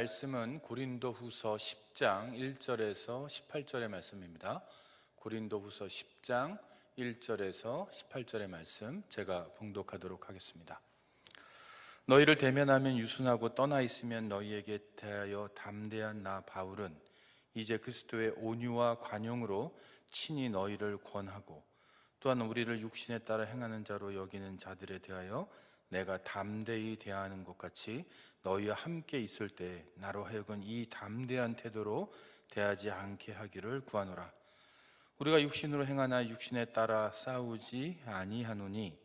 말씀은 고린도후서 10장 1절에서 18절의 말씀입니다. 고린도후서 10장 1절에서 18절의 말씀 제가 봉독하도록 하겠습니다. 너희를 대면하면 유순하고 떠나 있으면 너희에게 대하여 담대한 나 바울은 이제 그리스도의 온유와 관용으로 친히 너희를 권하고 또한 우리를 육신에 따라 행하는 자로 여기는 자들에 대하여 내가 담대히 대하는 것 같이 너희와 함께 있을 때 나로 하여금 이 담대한 태도로 대하지 않게 하기를 구하노라. 우리가 육신으로 행하나 육신에 따라 싸우지 아니하노니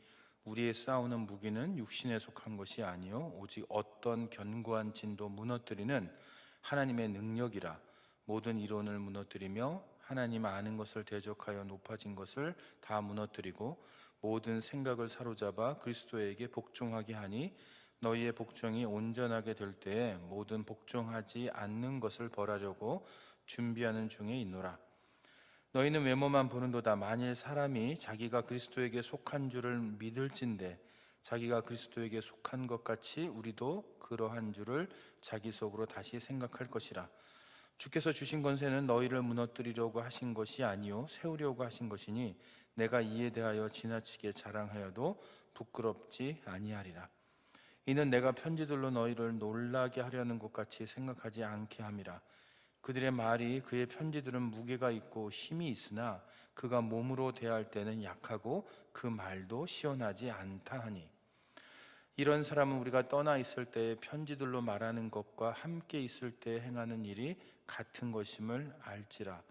우리의 싸우는 무기는 육신에 속한 것이 아니요 오직 어떤 견고한 진도 무너뜨리는 하나님의 능력이라. 모든 이론을 무너뜨리며 하나님 아는 것을 대적하여 높아진 것을 다 무너뜨리고 모든 생각을 사로잡아 그리스도에게 복종하게 하니 너희의 복종이 온전하게 될 때에 모든 복종하지 않는 것을 벌하려고 준비하는 중에 있노라. 너희는 외모만 보는도다. 만일 사람이 자기가 그리스도에게 속한 줄을 믿을진대 자기가 그리스도에게 속한 것 같이 우리도 그러한 줄을 자기 속으로 다시 생각할 것이라. 주께서 주신 권세는 너희를 무너뜨리려고 하신 것이 아니요 세우려고 하신 것이니 내가 이에 대하여 지나치게 자랑하여도 부끄럽지 아니하리라. 이는 내가 편지들로 너희를 놀라게 하려는 것 같이 생각하지 않게 함이라. 그들의 말이 그의 편지들은 무게가 있고 힘이 있으나 그가 몸으로 대할 때는 약하고 그 말도 시원하지 않다 하니 이런 사람은 우리가 떠나 있을 때의 편지들로 말하는 것과 함께 있을 때 행하는 일이 같은 것임을 알지라.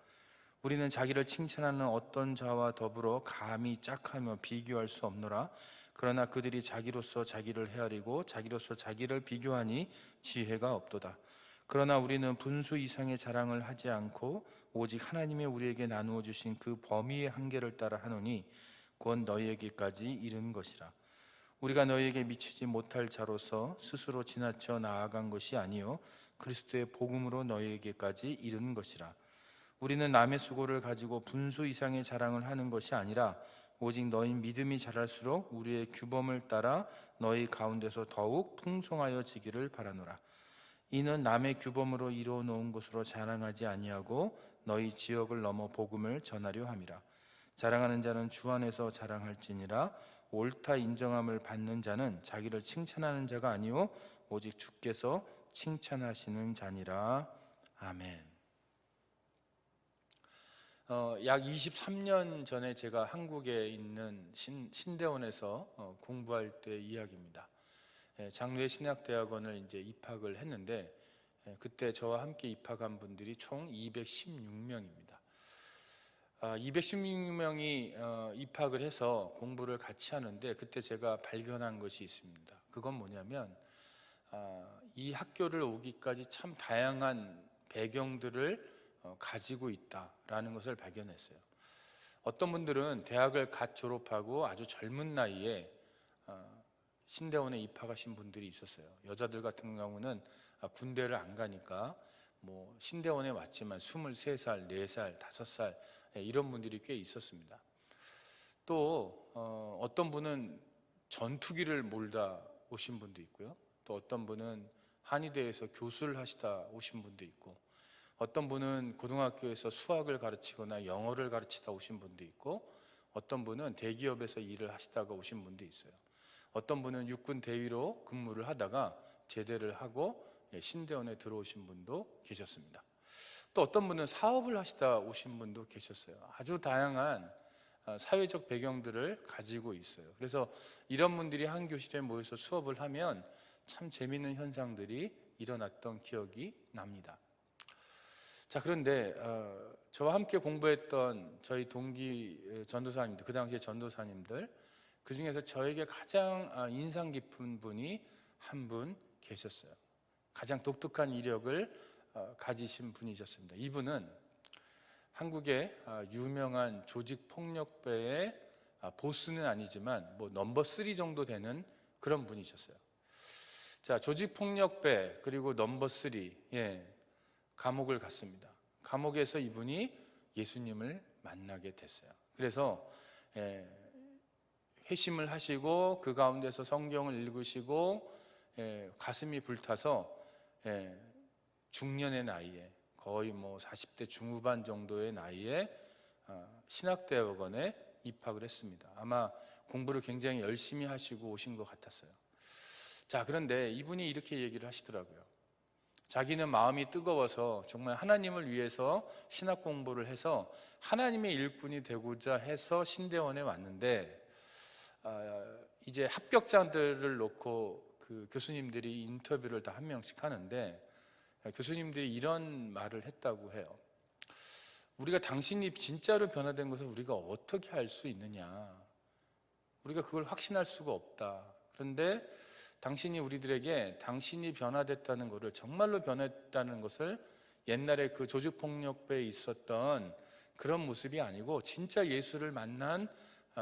우리는 자기를 칭찬하는 어떤 자와 더불어 감히 짝하며 비교할 수 없노라. 그러나 그들이 자기로서 자기를 헤아리고 자기로서 자기를 비교하니 지혜가 없도다. 그러나 우리는 분수 이상의 자랑을 하지 않고 오직 하나님의 우리에게 나누어 주신 그 범위의 한계를 따라 하노니 곧 너희에게까지 이른 것이라. 우리가 너희에게 미치지 못할 자로서 스스로 지나쳐 나아간 것이 아니요 그리스도의 복음으로 너희에게까지 이른 것이라. 우리는 남의 수고를 가지고 분수 이상의 자랑을 하는 것이 아니라 오직 너희 믿음이 자랄수록 우리의 규범을 따라 너희 가운데서 더욱 풍성하여지기를 바라노라. 이는 남의 규범으로 이루어 놓은 것으로 자랑하지 아니하고 너희 지역을 넘어 복음을 전하려 함이라. 자랑하는 자는 주 안에서 자랑할지니라. 옳다 인정함을 받는 자는 자기를 칭찬하는 자가 아니요 오직 주께서 칭찬하시는 자니라. 아멘. 약 23년 전에 제가 한국에 있는 신대원에서 공부할 때 이야기입니다. 장로회 신학대학원을 이제 입학을 했는데 그때 저와 함께 입학한 분들이 총 216명입니다. 216명이 입학을 해서 공부를 같이 하는데 그때 제가 발견한 것이 있습니다. 그건 뭐냐면 이 학교를 오기까지 참 다양한 배경들을 가지고 있다라는 것을 발견했어요. 어떤 분들은 대학을 갓 졸업하고 아주 젊은 나이에 신대원에 입학하신 분들이 있었어요. 여자들 같은 경우는 군대를 안 가니까 뭐 신대원에 왔지만 23살, 4살, 5살 이런 분들이 꽤 있었습니다. 또 어떤 분은 전투기를 몰다 오신 분도 있고요. 또 어떤 분은 한의대에서 교수를 하시다 오신 분도 있고 어떤 분은 고등학교에서 수학을 가르치거나 영어를 가르치다 오신 분도 있고 어떤 분은 대기업에서 일을 하시다가 오신 분도 있어요. 어떤 분은 육군 대위로 근무를 하다가 제대를 하고 신대원에 들어오신 분도 계셨습니다. 또 어떤 분은 사업을 하시다 오신 분도 계셨어요. 아주 다양한 사회적 배경들을 가지고 있어요. 그래서 이런 분들이 한 교실에 모여서 수업을 하면 참 재미있는 현상들이 일어났던 기억이 납니다. 자, 그런데 저와 함께 공부했던 저희 동기 전도사님들, 그 당시에 전도사님들, 그 중에서 저에게 가장 인상 깊은 분이 한 분 계셨어요. 가장 독특한 이력을 가지신 분이셨습니다. 이분은 한국의 유명한 조직폭력배의 보스는 아니지만 뭐 넘버 3 정도 되는 그런 분이셨어요. 자, 조직폭력배 그리고 넘버 3, 감옥을 갔습니다. 감옥에서 이분이 예수님을 만나게 됐어요. 그래서 회심을 하시고 그 가운데서 성경을 읽으시고 가슴이 불타서 중년의 나이에 거의 40대 중후반 정도의 나이에 신학대학원에 입학을 했습니다. 아마 공부를 굉장히 열심히 하시고 오신 것 같았어요. 자, 그런데 이분이 이렇게 얘기를 하시더라고요. 자기는 마음이 뜨거워서 정말 하나님을 위해서 신학 공부를 해서 하나님의 일꾼이 되고자 해서 신대원에 왔는데 이제 합격자들을 놓고 그 교수님들이 인터뷰를 다 한 명씩 하는데 교수님들이 이런 말을 했다고 해요. 우리가 당신이 진짜로 변화된 것을 우리가 어떻게 알 수 있느냐? 우리가 그걸 확신할 수가 없다. 그런데 당신이 우리들에게 당신이 변화됐다는 것을, 정말로 변했다는 것을 옛날에 그 조직폭력배에 있었던 그런 모습이 아니고 진짜 예수를 만난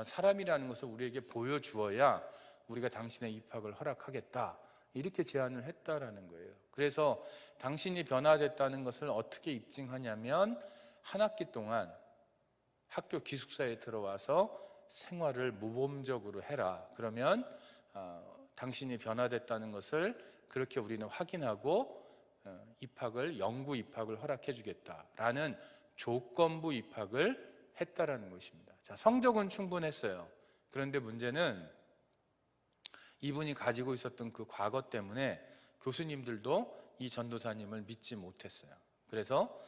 사람이라는 것을 우리에게 보여주어야 우리가 당신의 입학을 허락하겠다, 이렇게 제안을 했다라는 거예요. 그래서 당신이 변화됐다는 것을 어떻게 입증하냐면 한 학기 동안 학교 기숙사에 들어와서 생활을 모범적으로 해라. 그러면 당신이 변화됐다는 것을 그렇게 우리는 확인하고 영구 입학을 허락해 주겠다라는 조건부 입학을 했다라는 것입니다. 자, 성적은 충분했어요. 그런데 문제는 이분이 가지고 있었던 그 과거 때문에 교수님들도 이 전도사님을 믿지 못했어요. 그래서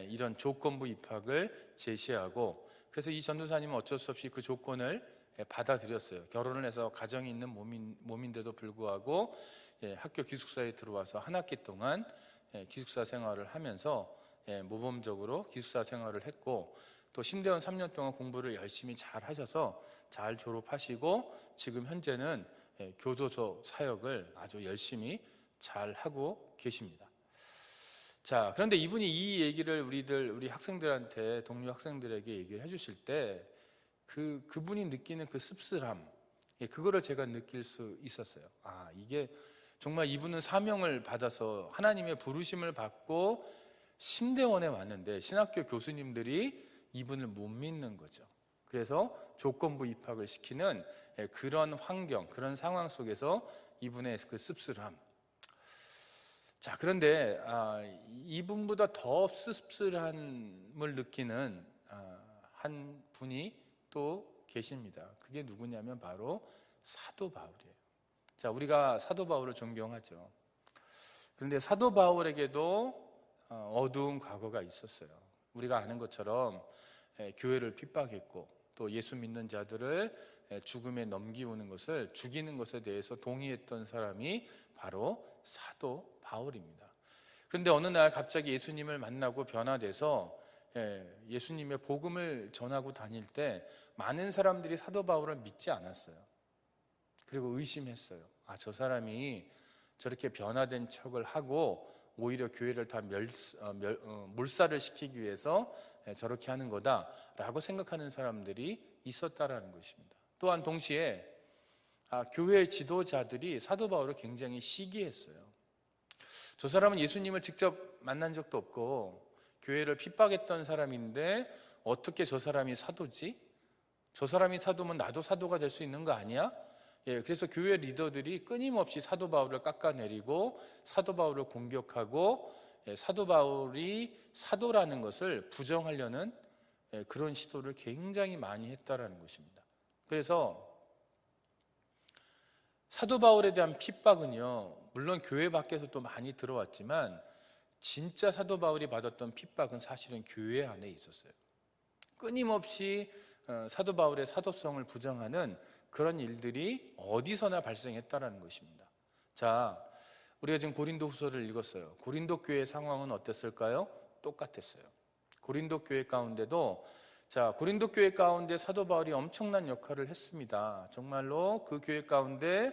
이런 조건부 입학을 제시하고, 그래서 이 전도사님은 어쩔 수 없이 그 조건을 받아들였어요. 결혼을 해서 가정이 있는 몸인데도 불구하고 학교 기숙사에 들어와서 한 학기 동안 기숙사 생활을 하면서 모범적으로 기숙사 생활을 했고, 또 신대원 3년 동안 공부를 열심히 잘 하셔서 잘 졸업하시고 지금 현재는 교도소 사역을 아주 열심히 잘 하고 계십니다. 자, 그런데 이분이 이 얘기를 우리 학생들한테, 동료 학생들에게 얘기를 해주실 때 그분이 느끼는 그 씁쓸함, 그거를 제가 느낄 수 있었어요. 이게 정말 이분은 사명을 받아서 하나님의 부르심을 받고 신대원에 왔는데 신학교 교수님들이 이분을 못 믿는 거죠. 그래서 조건부 입학을 시키는 그런 환경, 그런 상황 속에서 이분의 그 씁쓸함. 자, 그런데 이분보다 더 씁쓸함을 느끼는 한 분이 또 계십니다. 그게 누구냐면 바로 사도 바울이에요. 자, 우리가 사도 바울을 존경하죠. 그런데 사도 바울에게도 어두운 과거가 있었어요. 우리가 아는 것처럼 교회를 핍박했고, 또 예수 믿는 자들을 죽음에 넘기우는 것을, 죽이는 것에 대해서 동의했던 사람이 바로 사도 바울입니다. 그런데 어느 날 갑자기 예수님을 만나고 변화돼서 예수님의 복음을 전하고 다닐 때 많은 사람들이 사도 바울을 믿지 않았어요. 그리고 의심했어요. 저 사람이 저렇게 변화된 척을 하고 오히려 교회를 다 몰살을 시키기 위해서 저렇게 하는 거다라고 생각하는 사람들이 있었다라는 것입니다. 또한 동시에 교회 지도자들이 사도 바울을 굉장히 시기했어요. 저 사람은 예수님을 직접 만난 적도 없고 교회를 핍박했던 사람인데 어떻게 저 사람이 사도지? 저 사람이 사도면 나도 사도가 될 수 있는 거 아니야? 그래서 교회 리더들이 끊임없이 사도 바울을 깎아내리고 사도 바울을 공격하고 사도 바울이 사도라는 것을 부정하려는 그런 시도를 굉장히 많이 했다라는 것입니다. 그래서 사도 바울에 대한 핍박은요, 물론 교회 밖에서도 많이 들어왔지만 진짜 사도 바울이 받았던 핍박은 사실은 교회 안에 있었어요. 끊임없이 사도 바울의 사도성을 부정하는 그런 일들이 어디서나 발생했다라는 것입니다. 자, 우리가 지금 고린도 후서를 읽었어요. 고린도 교회의 상황은 어땠을까요? 똑같았어요. 고린도 교회 가운데도, 고린도 교회 가운데 사도 바울이 엄청난 역할을 했습니다. 정말로 그 교회 가운데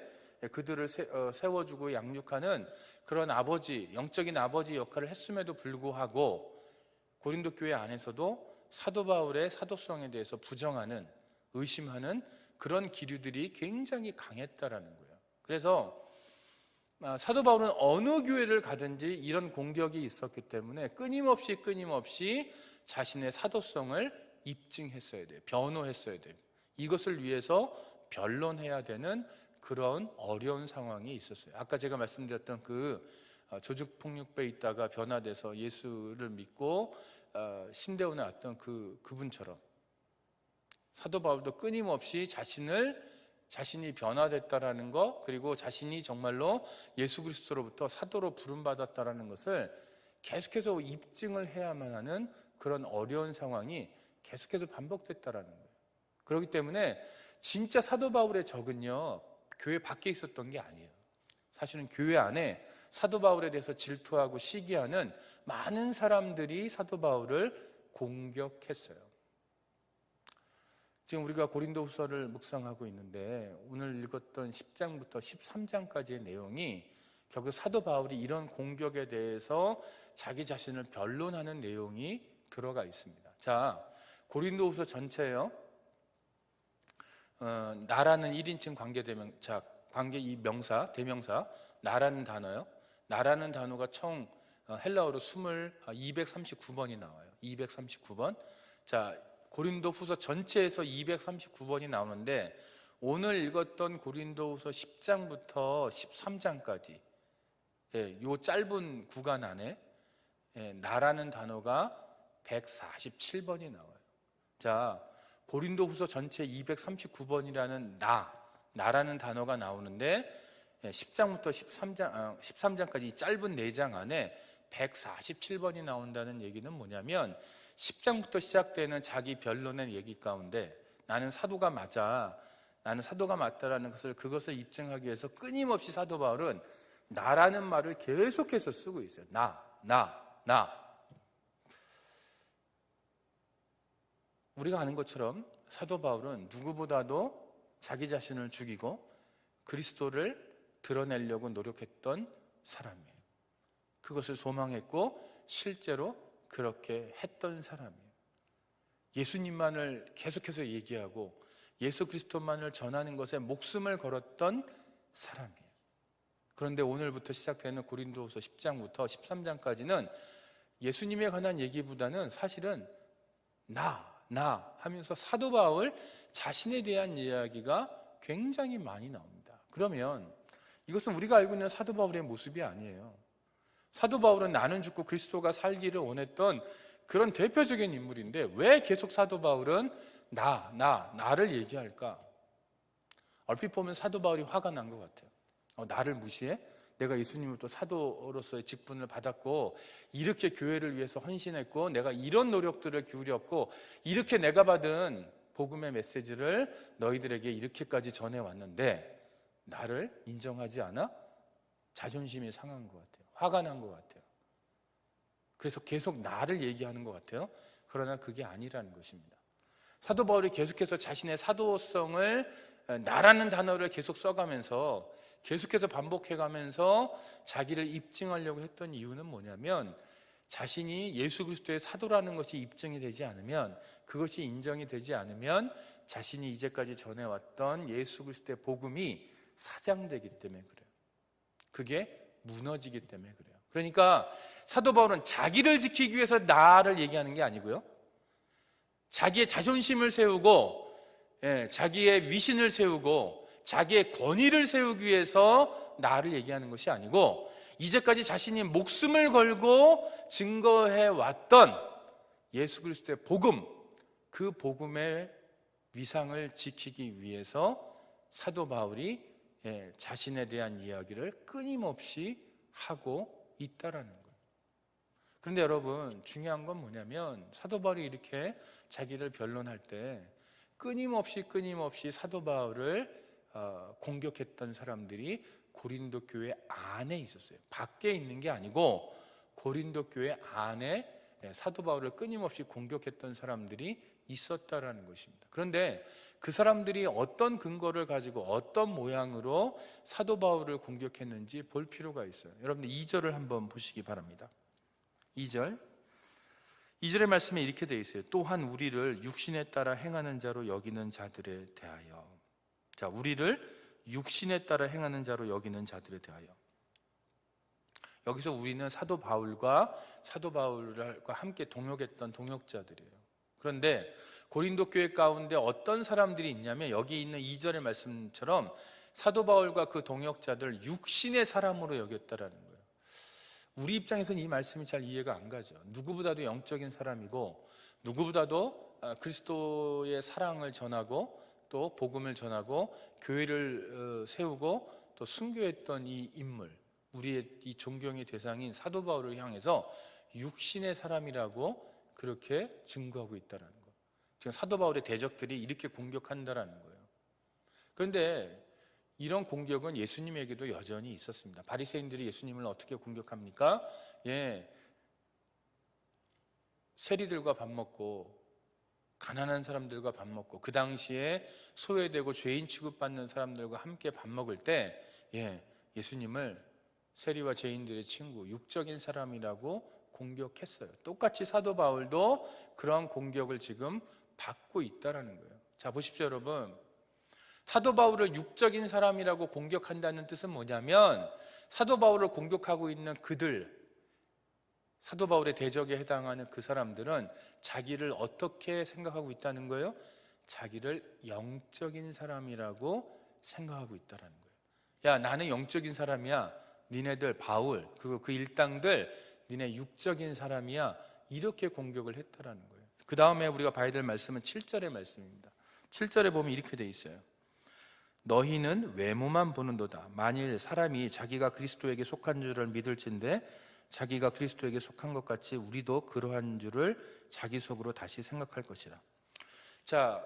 그들을 세워주고 양육하는 그런 아버지, 영적인 아버지 역할을 했음에도 불구하고 고린도 교회 안에서도 사도 바울의 사도성에 대해서 부정하는, 의심하는 그런 기류들이 굉장히 강했다라는 거예요. 그래서 사도 바울은 어느 교회를 가든지 이런 공격이 있었기 때문에 끊임없이 자신의 사도성을 입증했어야 돼요. 변호했어야 돼요. 이것을 위해서 변론해야 되는 그런 어려운 상황이 있었어요. 아까 제가 말씀드렸던 그 조직폭력배에 있다가 변화돼서 예수를 믿고 신대원에 왔던 그분처럼 사도 바울도 끊임없이 자신이 변화됐다라는 것, 그리고 자신이 정말로 예수 그리스도로부터 사도로 부름받았다라는 것을 계속해서 입증을 해야만 하는 그런 어려운 상황이 계속해서 반복됐다라는 거예요. 그렇기 때문에 진짜 사도 바울의 적은요, 교회 밖에 있었던 게 아니에요. 사실은 교회 안에 사도 바울에 대해서 질투하고 시기하는 많은 사람들이 사도 바울을 공격했어요. 지금 우리가 고린도후서를 묵상하고 있는데 오늘 읽었던 10장부터 13장까지의 내용이 결국 사도 바울이 이런 공격에 대해서 자기 자신을 변론하는 내용이 들어가 있습니다. 자, 고린도후서 전체요. 나라는 1인칭 관계 이 명사, 대명사, 나라는 단어요. 나라는 단어가 총 헬라어로 239번이 나와요. 239번. 자, 고린도후서 전체에서 239번이 나오는데 오늘 읽었던 고린도후서 10장부터 13장까지 이 짧은 구간 안에 나라는 단어가 147번이 나와요. 자, 고린도후서 전체 239번이라는 나라는 단어가 나오는데 10장부터 13장까지 이 짧은 4장 안에 147번이 나온다는 얘기는 뭐냐면 10장부터 시작되는 자기 변론의 얘기 가운데 나는 사도가 맞다라는 그것을 입증하기 위해서 끊임없이 사도 바울은 나라는 말을 계속해서 쓰고 있어요. 나. 우리가 아는 것처럼 사도 바울은 누구보다도 자기 자신을 죽이고 그리스도를 드러내려고 노력했던 사람이에요. 그것을 소망했고 실제로 그렇게 했던 사람이에요. 예수님만을 계속해서 얘기하고 예수 그리스도만을 전하는 것에 목숨을 걸었던 사람이에요. 그런데 오늘부터 시작되는 고린도후서 10장부터 13장까지는 예수님에 관한 얘기보다는 사실은 나 하면서 사도 바울 자신에 대한 이야기가 굉장히 많이 나옵니다. 그러면 이것은 우리가 알고 있는 사도 바울의 모습이 아니에요. 사도 바울은 나는 죽고 그리스도가 살기를 원했던 그런 대표적인 인물인데 왜 계속 사도 바울은 나를 얘기할까? 얼핏 보면 사도 바울이 화가 난 것 같아요. 나를 무시해? 내가 예수님으로부터 사도로서의 직분을 받았고 이렇게 교회를 위해서 헌신했고 내가 이런 노력들을 기울였고 이렇게 내가 받은 복음의 메시지를 너희들에게 이렇게까지 전해왔는데 나를 인정하지 않아? 자존심이 상한 것 같아요. 화가 난 것 같아요. 그래서 계속 나를 얘기하는 것 같아요. 그러나 그게 아니라는 것입니다. 사도 바울이 계속해서 자신의 사도성을 나라는 단어를 계속 써가면서 계속해서 반복해가면서 자기를 입증하려고 했던 이유는 뭐냐면 자신이 예수 그리스도의 사도라는 것이 입증이 되지 않으면 그것이 인정이 되지 않으면 자신이 이제까지 전해왔던 예수 그리스도의 복음이 사장되기 때문에 그래요. 그게 무너지기 때문에 그래요. 그러니까 사도 바울은 자기를 지키기 위해서 나를 얘기하는 게 아니고요, 자기의 자존심을 세우고 자기의 위신을 세우고 자기의 권위를 세우기 위해서 나를 얘기하는 것이 아니고 이제까지 자신이 목숨을 걸고 증거해왔던 예수 그리스도의 복음, 그 복음의 위상을 지키기 위해서 사도 바울이 자신에 대한 이야기를 끊임없이 하고 있다라는 거예요. 그런데 여러분, 중요한 건 뭐냐면 사도 바울이 이렇게 자기를 변론할 때 끊임없이 사도 바울을 공격했던 사람들이 고린도 교회 안에 있었어요. 밖에 있는 게 아니고 고린도 교회 안에 사도 바울을 끊임없이 공격했던 사람들이 있었다라는 것입니다. 그런데 그 사람들이 어떤 근거를 가지고 어떤 모양으로 사도 바울을 공격했는지 볼 필요가 있어요. 여러분들 2절을 한번 보시기 바랍니다. 2절의 말씀에 이렇게 되어 있어요. 또한 우리를 육신에 따라 행하는 자로 여기는 자들에 대하여. 자, 우리를 육신에 따라 행하는 자로 여기는 자들에 대하여. 여기서 우리는 사도 바울과 함께 동역했던 동역자들이에요. 그런데 고린도 교회 가운데 어떤 사람들이 있냐면 여기 있는 2절의 말씀처럼 사도 바울과 그 동역자들 육신의 사람으로 여겼다라는 거예요. 우리 입장에서는 이 말씀이 잘 이해가 안 가죠. 누구보다도 영적인 사람이고 누구보다도 그리스도의 사랑을 전하고 또 복음을 전하고 교회를 세우고 또 순교했던 이 인물, 우리의 이 존경의 대상인 사도 바울을 향해서 육신의 사람이라고 그렇게 증거하고 있다는 거예요. 지금 사도 바울의 대적들이 이렇게 공격한다라는 거예요. 그런데 이런 공격은 예수님에게도 여전히 있었습니다. 바리새인들이 예수님을 어떻게 공격합니까? 세리들과 밥 먹고 가난한 사람들과 밥 먹고 그 당시에 소외되고 죄인 취급받는 사람들과 함께 밥 먹을 때 예수님을 세리와 죄인들의 친구, 육적인 사람이라고 공격했어요. 똑같이 사도 바울도 그런 공격을 지금 받고 있다는 거예요. 자, 보십시오 여러분. 사도 바울을 육적인 사람이라고 공격한다는 뜻은 뭐냐면 사도 바울을 공격하고 있는 그들, 사도 바울의 대적에 해당하는 그 사람들은 자기를 어떻게 생각하고 있다는 거예요? 자기를 영적인 사람이라고 생각하고 있다는 거예요. 야, 나는 영적인 사람이야. 니네들 바울 그리고 그 일당들 니네 육적인 사람이야. 이렇게 공격을 했다라는 거예요. 그 다음에 우리가 봐야 될 말씀은 7절의 말씀입니다. 7절에 보면 이렇게 돼 있어요. 너희는 외모만 보는도다. 만일 사람이 자기가 그리스도에게 속한 줄을 믿을진데 자기가 그리스도에게 속한 것 같이 우리도 그러한 줄을 자기 속으로 다시 생각할 것이라. 자,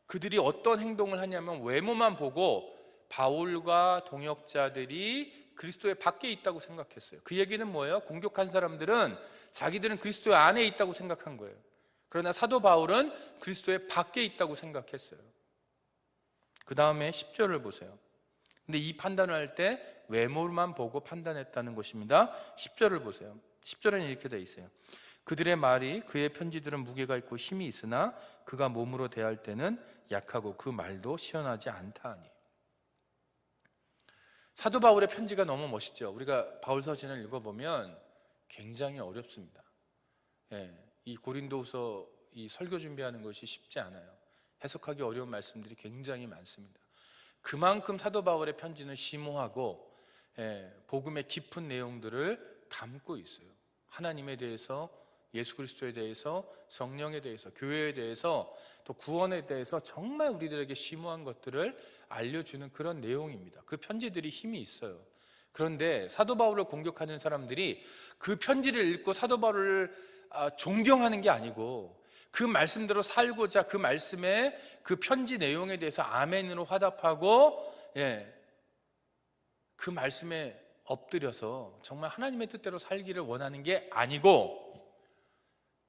그들이 어떤 행동을 하냐면 외모만 보고 바울과 동역자들이 그리스도의 밖에 있다고 생각했어요. 그 얘기는 뭐예요? 공격한 사람들은 자기들은 그리스도의 안에 있다고 생각한 거예요. 그러나 사도 바울은 그리스도의 밖에 있다고 생각했어요. 그 다음에 10절을 보세요. 근데 이 판단을 할 때 외모만 보고 판단했다는 것입니다. 10절을 보세요. 10절에는 이렇게 되어 있어요. 그들의 말이 그의 편지들은 무게가 있고 힘이 있으나 그가 몸으로 대할 때는 약하고 그 말도 시원하지 않다 하니. 사도 바울의 편지가 너무 멋있죠. 우리가 바울 서신을 읽어보면 굉장히 어렵습니다. 이 고린도후서 이 설교 준비하는 것이 쉽지 않아요. 해석하기 어려운 말씀들이 굉장히 많습니다. 그만큼 사도 바울의 편지는 심오하고 복음의 깊은 내용들을 담고 있어요. 하나님에 대해서, 예수 그리스도에 대해서, 성령에 대해서, 교회에 대해서, 또 구원에 대해서 정말 우리들에게 심오한 것들을 알려주는 그런 내용입니다. 그 편지들이 힘이 있어요. 그런데 사도 바울을 공격하는 사람들이 그 편지를 읽고 사도 바울을 존경하는 게 아니고 그 말씀대로 살고자 그 말씀에 그 편지 내용에 대해서 아멘으로 화답하고 그 말씀에 엎드려서 정말 하나님의 뜻대로 살기를 원하는 게 아니고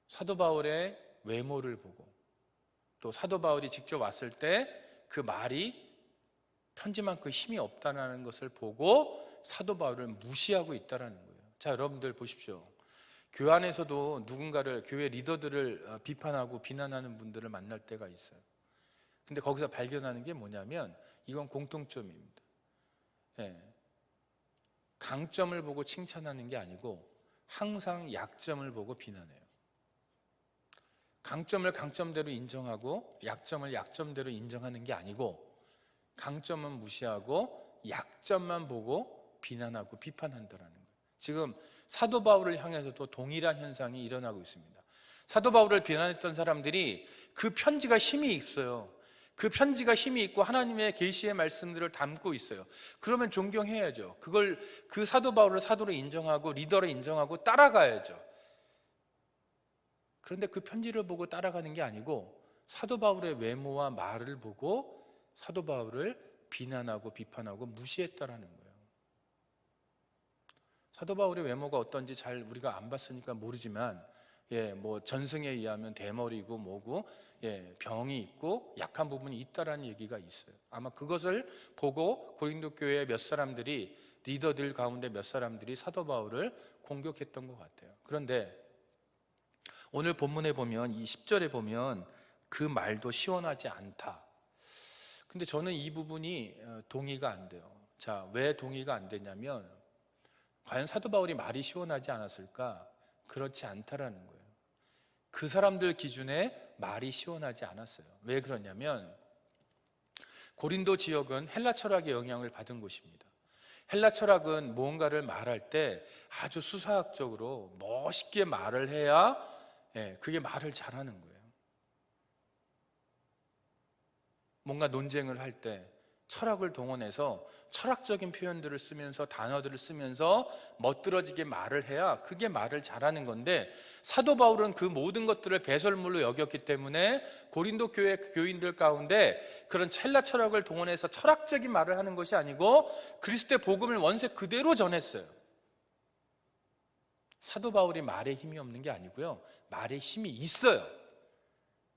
사도 바울의 외모를 보고 또 사도 바울이 직접 왔을 때 그 말이 편지만큼 힘이 없다는 것을 보고 사도 바울을 무시하고 있다는 거예요. 자, 여러분들 보십시오. 교회 안에서도 누군가를, 교회 리더들을 비판하고 비난하는 분들을 만날 때가 있어요. 근데 거기서 발견하는 게 뭐냐면 이건 공통점입니다. 강점을 보고 칭찬하는 게 아니고 항상 약점을 보고 비난해요. 강점을 강점대로 인정하고 약점을 약점대로 인정하는 게 아니고 강점은 무시하고 약점만 보고 비난하고 비판한다는 거예요. 지금 사도 바울을 향해서도 동일한 현상이 일어나고 있습니다. 사도 바울을 비난했던 사람들이 그 편지가 힘이 있어요. 그 편지가 힘이 있고 하나님의 계시의 말씀들을 담고 있어요. 그러면 존경해야죠. 그 사도 바울을 사도로 인정하고 리더로 인정하고 따라가야죠. 그런데 그 편지를 보고 따라가는 게 아니고 사도 바울의 외모와 말을 보고 사도 바울을 비난하고 비판하고 무시했다라는 거예요. 사도 바울의 외모가 어떤지 잘 우리가 안 봤으니까 모르지만 뭐 전승에 의하면 대머리고 뭐고 병이 있고 약한 부분이 있다라는 얘기가 있어요. 아마 그것을 보고 고린도 교회의 몇 사람들이, 리더들 가운데 몇 사람들이 사도 바울을 공격했던 것 같아요. 그런데 오늘 본문에 보면 이 10절에 보면 그 말도 시원하지 않다. 근데 저는 이 부분이 동의가 안 돼요. 자, 왜 동의가 안 되냐면 과연 사도 바울이 말이 시원하지 않았을까? 그렇지 않다라는 거예요. 그 사람들 기준에 말이 시원하지 않았어요. 왜 그러냐면 고린도 지역은 헬라 철학의 영향을 받은 곳입니다. 헬라 철학은 무언가를 말할 때 아주 수사학적으로 멋있게 말을 해야 그게 말을 잘하는 거예요. 뭔가 논쟁을 할 때 철학을 동원해서 철학적인 표현들을 쓰면서 단어들을 쓰면서 멋들어지게 말을 해야 그게 말을 잘하는 건데, 사도 바울은 그 모든 것들을 배설물로 여겼기 때문에 고린도 교회 교인들 가운데 그런 헬라 철학을 동원해서 철학적인 말을 하는 것이 아니고 그리스도의 복음을 원세 그대로 전했어요. 사도 바울이 말에 힘이 없는 게 아니고요, 말에 힘이 있어요.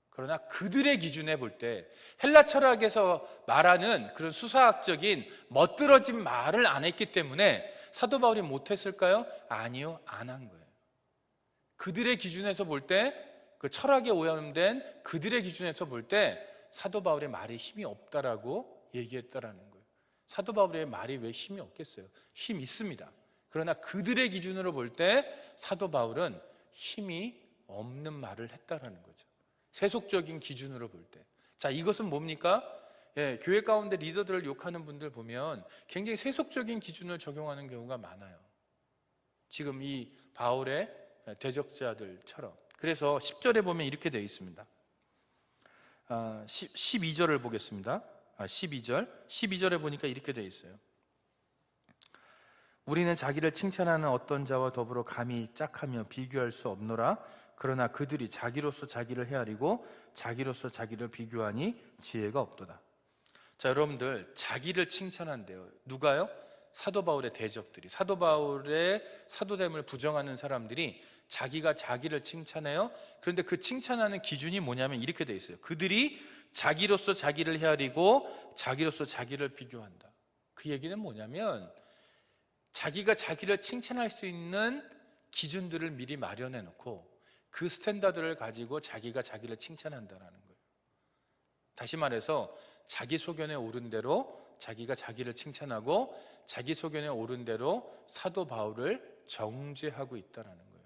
그러나 그들의 기준에 볼 때 헬라 철학에서 말하는 그런 수사학적인 멋들어진 말을 안 했기 때문에 사도 바울이 못했을까요? 아니요, 안 한 거예요. 그들의 기준에서 볼 때, 그 철학에 오염된 그들의 기준에서 볼 때 사도 바울의 말에 힘이 없다라고 얘기했다라는 거예요. 사도 바울의 말이 왜 힘이 없겠어요? 힘 있습니다. 그러나 그들의 기준으로 볼 때 사도 바울은 힘이 없는 말을 했다라는 거죠. 세속적인 기준으로 볼 때. 자, 이것은 뭡니까? 교회 가운데 리더들을 욕하는 분들 보면 굉장히 세속적인 기준을 적용하는 경우가 많아요. 지금 이 바울의 대적자들처럼. 그래서 10절에 보면 이렇게 되어 있습니다. 12절을 보겠습니다. 12절에 보니까 이렇게 되어 있어요. 우리는 자기를 칭찬하는 어떤 자와 더불어 감히 짝하며 비교할 수 없노라. 그러나 그들이 자기로서 자기를 헤아리고 자기로서 자기를 비교하니 지혜가 없도다. 자, 여러분들, 자기를 칭찬한대요. 누가요? 사도 바울의 대적들이, 사도 바울의 사도됨을 부정하는 사람들이 자기가 자기를 칭찬해요. 그런데 그 칭찬하는 기준이 뭐냐면 이렇게 돼 있어요. 그들이 자기로서 자기를 헤아리고 자기로서 자기를 비교한다. 그 얘기는 뭐냐면 자기가 자기를 칭찬할 수 있는 기준들을 미리 마련해 놓고 그 스탠다드를 가지고 자기가 자기를 칭찬한다는 거예요. 다시 말해서 자기 소견에 오른 대로 자기가 자기를 칭찬하고 자기 소견에 오른 대로 사도 바울을 정죄하고 있다는 거예요.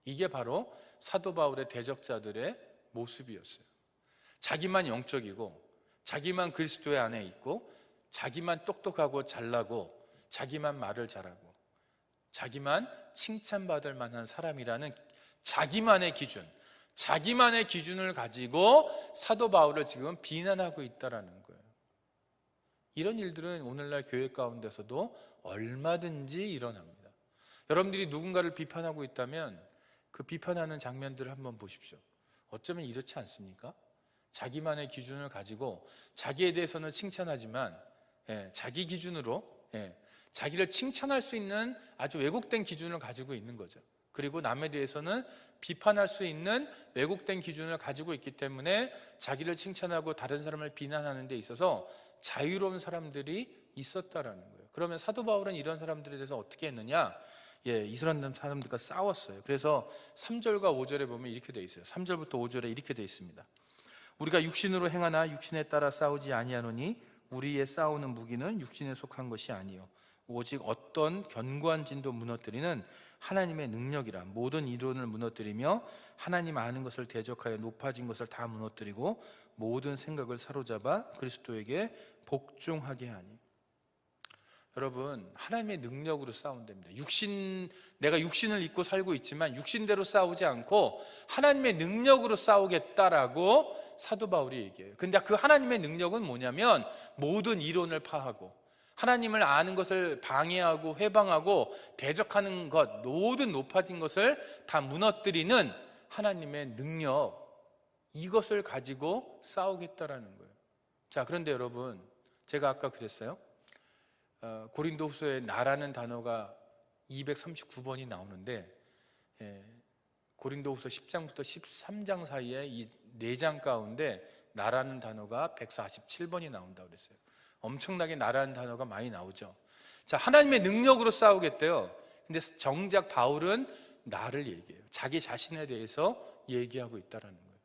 이게 바로 사도 바울의 대적자들의 모습이었어요. 자기만 영적이고 자기만 그리스도의 안에 있고 자기만 똑똑하고 잘나고 자기만 말을 잘하고 자기만 칭찬받을 만한 사람이라는 자기만의 기준, 자기만의 기준을 가지고 사도 바울을 지금 비난하고 있다는 거예요. 이런 일들은 오늘날 교회 가운데서도 얼마든지 일어납니다. 여러분들이 누군가를 비판하고 있다면 그 비판하는 장면들을 한번 보십시오. 어쩌면 이렇지 않습니까? 자기만의 기준을 가지고 자기에 대해서는 칭찬하지만 자기 기준으로 자기를 칭찬할 수 있는 아주 왜곡된 기준을 가지고 있는 거죠. 그리고 남에 대해서는 비판할 수 있는 왜곡된 기준을 가지고 있기 때문에 자기를 칭찬하고 다른 사람을 비난하는 데 있어서 자유로운 사람들이 있었다라는 거예요. 그러면 사도 바울은 이런 사람들에 대해서 어떻게 했느냐? 이스라엘 사람들과 싸웠어요. 그래서 3절과 5절에 보면 이렇게 돼 있어요. 3절부터 5절에 이렇게 돼 있습니다. 우리가 육신으로 행하나 육신에 따라 싸우지 아니하노니 우리의 싸우는 무기는 육신에 속한 것이 아니요 오직 어떤 견고한 진도 무너뜨리는 하나님의 능력이라. 모든 이론을 무너뜨리며 하나님 아는 것을 대적하여 높아진 것을 다 무너뜨리고 모든 생각을 사로잡아 그리스도에게 복종하게 하니. 여러분, 하나님의 능력으로 싸우면 됩니다. 내가 육신을 입고 살고 있지만 육신대로 싸우지 않고 하나님의 능력으로 싸우겠다라고 사도 바울이 얘기해요. 근데 그 하나님의 능력은 뭐냐면 모든 이론을 파하고 하나님을 아는 것을 방해하고 회방하고 대적하는 것, 모든 높아진 것을 다 무너뜨리는 하나님의 능력, 이것을 가지고 싸우겠다라는 거예요. 자, 그런데 여러분, 제가 아까 그랬어요. 고린도후서에 나라는 단어가 239번이 나오는데 고린도후서 10장부터 13장 사이에 이 4장 가운데 나라는 단어가 147번이 나온다고 그랬어요. 엄청나게 나라는 단어가 많이 나오죠. 자, 하나님의 능력으로 싸우겠대요. 근데 정작 바울은 나를 얘기해요. 자기 자신에 대해서 얘기하고 있다는 거예요.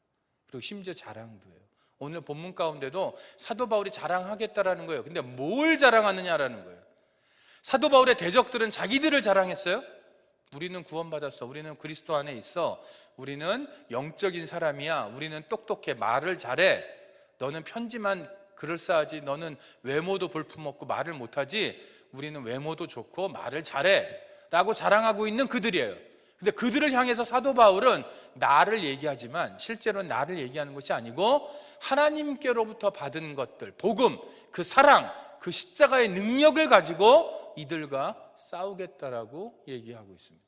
그리고 심지어 자랑도 해요. 오늘 본문 가운데도 사도 바울이 자랑하겠다라는 거예요. 근데 뭘 자랑하느냐라는 거예요. 사도 바울의 대적들은 자기들을 자랑했어요. 우리는 구원받았어. 우리는 그리스도 안에 있어. 우리는 영적인 사람이야. 우리는 똑똑해. 말을 잘해. 너는 편지만 그럴싸하지. 너는 외모도 볼품없고 말을 못하지. 우리는 외모도 좋고 말을 잘해 라고 자랑하고 있는 그들이에요. 근데 그들을 향해서 사도 바울은 나를 얘기하지만 실제로 나를 얘기하는 것이 아니고 하나님께로부터 받은 것들, 복음, 그 사랑, 그 십자가의 능력을 가지고 이들과 싸우겠다라고 얘기하고 있습니다.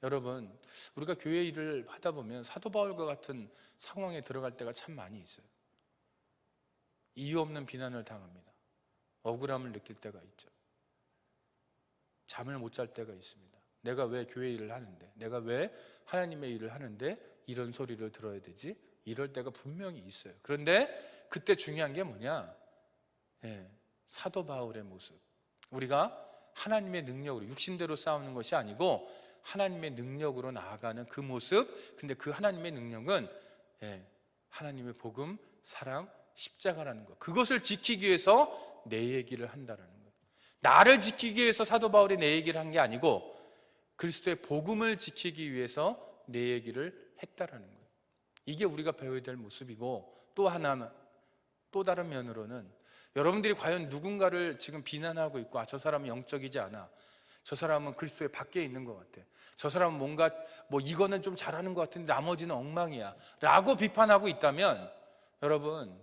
여러분, 우리가 교회 일을 하다 보면 사도 바울과 같은 상황에 들어갈 때가 참 많이 있어요. 이유 없는 비난을 당합니다. 억울함을 느낄 때가 있죠. 잠을 못 잘 때가 있습니다. 내가 왜 교회 일을 하는데, 내가 왜 하나님의 일을 하는데 이런 소리를 들어야 되지? 이럴 때가 분명히 있어요. 그런데 그때 중요한 게 뭐냐? 사도 바울의 모습. 우리가 하나님의 능력으로, 육신대로 싸우는 것이 아니고 하나님의 능력으로 나아가는 그 모습. 근데 그 하나님의 능력은 하나님의 복음, 사랑, 십자가라는 것. 그것을 지키기 위해서 내 얘기를 한다라는 것. 나를 지키기 위해서 사도 바울이 내 얘기를 한 게 아니고 그리스도의 복음을 지키기 위해서 내 얘기를 했다라는 거예요. 이게 우리가 배워야 될 모습이고, 또 하나, 또 다른 면으로는 여러분들이 과연 누군가를 지금 비난하고 있고, 저 사람은 영적이지 않아, 저 사람은 그리스도의 밖에 있는 것 같아, 저 사람은 뭔가 이거는 좀 잘하는 것 같은데 나머지는 엉망이야 라고 비판하고 있다면, 여러분,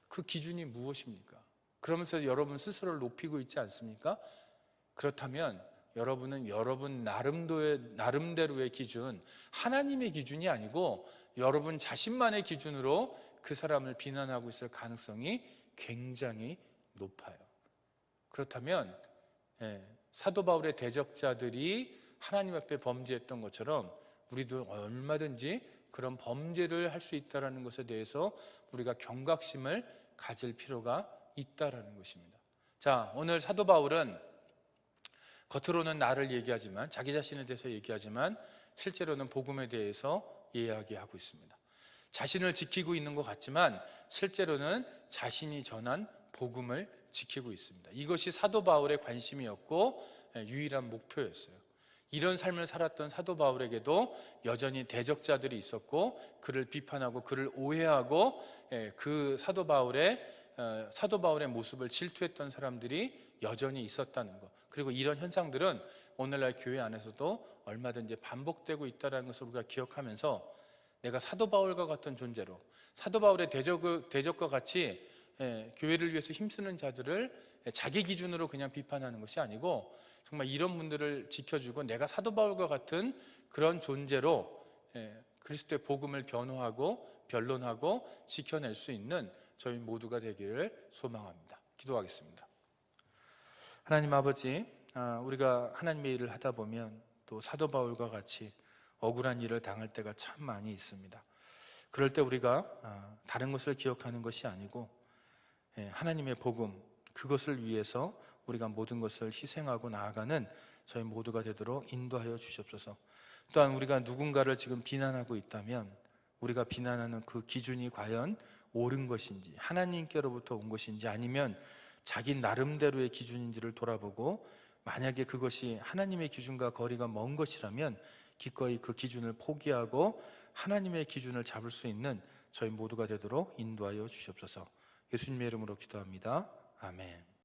그 기준이 무엇입니까? 그러면서 여러분 스스로를 높이고 있지 않습니까? 그렇다면 여러분은 여러분 나름대로의 기준, 하나님의 기준이 아니고 여러분 자신만의 기준으로 그 사람을 비난하고 있을 가능성이 굉장히 높아요. 그렇다면 사도 바울의 대적자들이 하나님 앞에 범죄했던 것처럼 우리도 얼마든지 그런 범죄를 할 수 있다는 것에 대해서 우리가 경각심을 가질 필요가 있다는 것입니다. 자, 오늘 사도 바울은 겉으로는 나를 얘기하지만, 자기 자신에 대해서 얘기하지만 실제로는 복음에 대해서 이야기하고 있습니다. 자신을 지키고 있는 것 같지만 실제로는 자신이 전한 복음을 지키고 있습니다. 이것이 사도 바울의 관심이었고 유일한 목표였어요. 이런 삶을 살았던 사도 바울에게도 여전히 대적자들이 있었고, 그를 비판하고 그를 오해하고 그 사도 바울의 모습을 질투했던 사람들이 여전히 있었다는 것. 그리고 이런 현상들은 오늘날 교회 안에서도 얼마든지 반복되고 있다는 것을 우리가 기억하면서, 내가 사도 바울과 같은 존재로, 사도 바울의 대적과 같이 교회를 위해서 힘쓰는 자들을 자기 기준으로 그냥 비판하는 것이 아니고, 정말 이런 분들을 지켜주고 내가 사도 바울과 같은 그런 존재로 그리스도의 복음을 변호하고 변론하고 지켜낼 수 있는 저희 모두가 되기를 소망합니다. 기도하겠습니다. 하나님 아버지, 우리가 하나님의 일을 하다 보면 또 사도 바울과 같이 억울한 일을 당할 때가 참 많이 있습니다. 그럴 때 우리가 다른 것을 기억하는 것이 아니고 하나님의 복음, 그것을 위해서 우리가 모든 것을 희생하고 나아가는 저희 모두가 되도록 인도하여 주시옵소서. 또한 우리가 누군가를 지금 비난하고 있다면 우리가 비난하는 그 기준이 과연 옳은 것인지, 하나님께로부터 온 것인지, 아니면 자기 나름대로의 기준인지를 돌아보고, 만약에 그것이 하나님의 기준과 거리가 먼 것이라면 기꺼이 그 기준을 포기하고 하나님의 기준을 잡을 수 있는 저희 모두가 되도록 인도하여 주시옵소서. 예수님의 이름으로 기도합니다. 아멘.